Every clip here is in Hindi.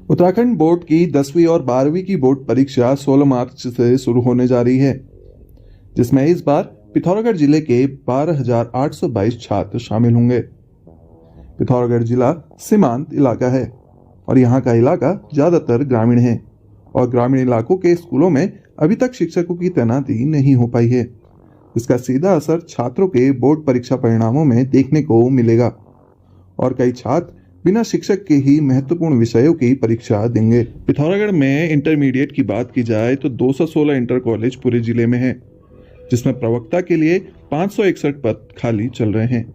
उत्तराखंड बोर्ड की 10वीं और 12वीं की बोर्ड परीक्षा 16 मार्च से शुरू होने जा रही है, जिसमें इस बार पिथौरागढ़ जिले के 12,822 छात्र शामिल होंगे। पिथौरागढ़ जिला सीमांत इलाका है और यहाँ का इलाका ज्यादातर ग्रामीण है और ग्रामीण इलाकों के स्कूलों में अभी तक शिक्षकों की तैनाती नहीं हो पाई है। इसका सीधा असर छात्रों के बोर्ड परीक्षा परिणामों में देखने को मिलेगा और कई छात्र बिना शिक्षक के ही महत्वपूर्ण विषयों की परीक्षा देंगे। पिथौरागढ़ में इंटरमीडिएट की बात की जाए तो 216 इंटर कॉलेज पूरे जिले में है, जिसमें प्रवक्ता के लिए 561 पद खाली चल रहे हैं,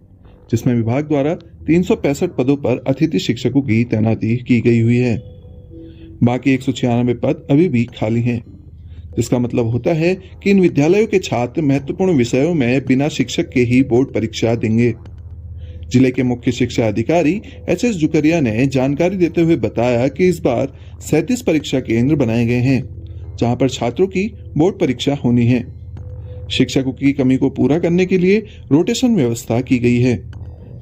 जिसमें विभाग द्वारा 365 पदों पर अतिथि शिक्षकों की तैनाती की गई हुई है। बाकी 196 पद अभी भी खाली हैं, जिसका मतलब होता है कि इन विद्यालयों के छात्र महत्वपूर्ण विषयों में बिना शिक्षक के ही बोर्ड परीक्षा देंगे। जिले के मुख्य शिक्षा अधिकारी एच.एस. जुकरिया ने जानकारी देते हुए बताया कि इस बार 37 परीक्षा केंद्र बनाए गए हैं, जहां पर छात्रों की बोर्ड परीक्षा होनी है। शिक्षकों की कमी को पूरा करने के लिए रोटेशन व्यवस्था की गई है,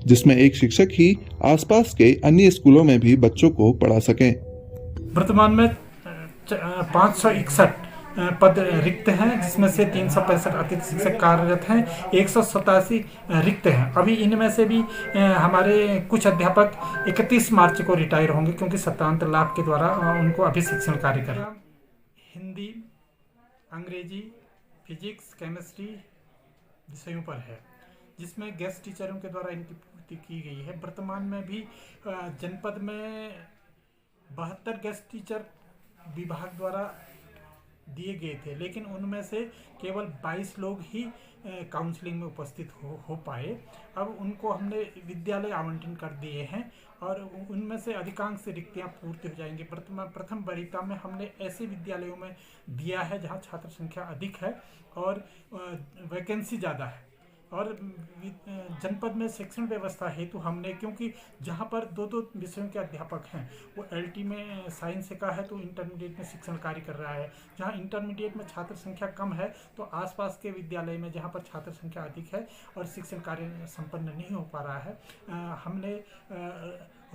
जिसमें एक शिक्षक ही आसपास के अन्य स्कूलों में भी बच्चों को पढ़ा सकें। वर्तमान में 561 पद रिक्त हैं, जिसमें से 365 अतिथि शिक्षक कार्यरत हैं, 187 रिक्त हैं। अभी इनमें से भी हमारे कुछ अध्यापक 31 मार्च को रिटायर होंगे, क्योंकि सत्तांतर लाभ के द्वारा उनको अभी शिक्षण कार्य कर रहे हैं। हिंदी, अंग्रेजी, फिजिक्स, केमिस्ट्री विषयों पर है, जिसमें गेस्ट टीचरों के द्वारा इनकी पूर्ति की गई है। वर्तमान में भी जनपद में 72 गेस्ट टीचर विभाग द्वारा दिए गए थे, लेकिन उनमें से केवल 22 लोग ही काउंसलिंग में उपस्थित हो पाए। अब उनको हमने विद्यालय आवंटन कर दिए हैं और उनमें से अधिकांश रिक्तियां पूर्ति हो जाएंगी। प्रथम वरीयता में हमने ऐसे विद्यालयों में दिया है जहां छात्र संख्या अधिक है और वैकेंसी ज़्यादा है। और जनपद में शिक्षण व्यवस्था हेतु हमने, क्योंकि जहाँ पर दो विषयों के अध्यापक हैं, वो एलटी में साइंस का है तो इंटरमीडिएट में शिक्षण कार्य कर रहा है। जहाँ इंटरमीडिएट में छात्र संख्या कम है तो आसपास के विद्यालय में जहाँ पर छात्र संख्या अधिक है और शिक्षण कार्य संपन्न नहीं हो पा रहा है, हमने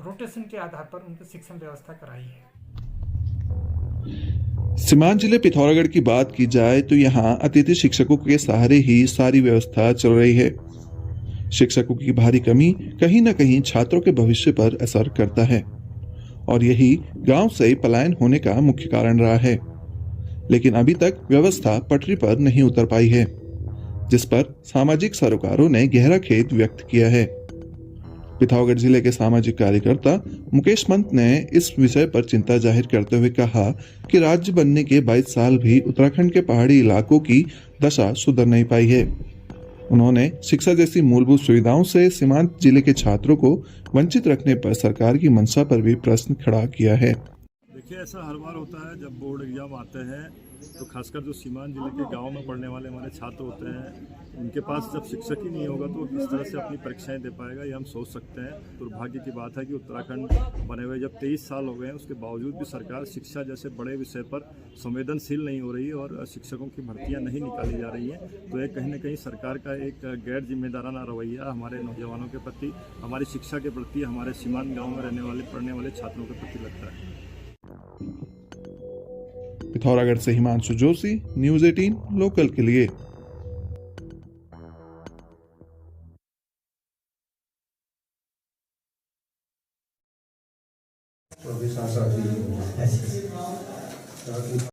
रोटेशन के आधार पर उनकी शिक्षण व्यवस्था कराई है। सीमांत जिले पिथौरागढ़ की बात की जाए तो यहाँ अतिथि शिक्षकों के सहारे ही सारी व्यवस्था चल रही है। शिक्षकों की भारी कमी कहीं न कहीं छात्रों के भविष्य पर असर करता है और यही गांव से पलायन होने का मुख्य कारण रहा है। लेकिन अभी तक व्यवस्था पटरी पर नहीं उतर पाई है, जिस पर सामाजिक सरोकारों ने गहरा खेद व्यक्त किया है। पिथौरागढ़ जिले के सामाजिक कार्यकर्ता मुकेश मंत ने इस विषय पर चिंता जाहिर करते हुए कहा कि राज्य बनने के 22 साल भी उत्तराखंड के पहाड़ी इलाकों की दशा सुधर नहीं पाई है। उन्होंने शिक्षा जैसी मूलभूत सुविधाओं से सीमांत जिले के छात्रों को वंचित रखने पर सरकार की मंशा पर भी प्रश्न खड़ा किया है। देखिए, ऐसा हर बार होता है जब बोर्ड एग्जाम आते हैं तो खासकर जो सीमांत जिले के गांव में पढ़ने वाले हमारे छात्र होते हैं, उनके पास जब शिक्षक ही नहीं होगा तो वो किस तरह से अपनी परीक्षाएं दे पाएगा, ये हम सोच सकते हैं। दुर्भाग्य की बात है कि उत्तराखंड बने हुए जब 23 साल हो गए हैं, उसके बावजूद भी सरकार शिक्षा जैसे बड़े विषय पर संवेदनशील नहीं हो रही है और शिक्षकों की भर्तियाँ नहीं निकाली जा रही हैं। तो ये कहीं ना कहीं सरकार का एक गैर जिम्मेदाराना रवैया हमारे नौजवानों के प्रति, हमारी शिक्षा के प्रति, हमारे सीमांत गाँव में रहने वाले पढ़ने वाले छात्रों के प्रति लगता है। पिथौरागढ़ से हिमांशु जोशी, न्यूज़ 18 लोकल के लिए।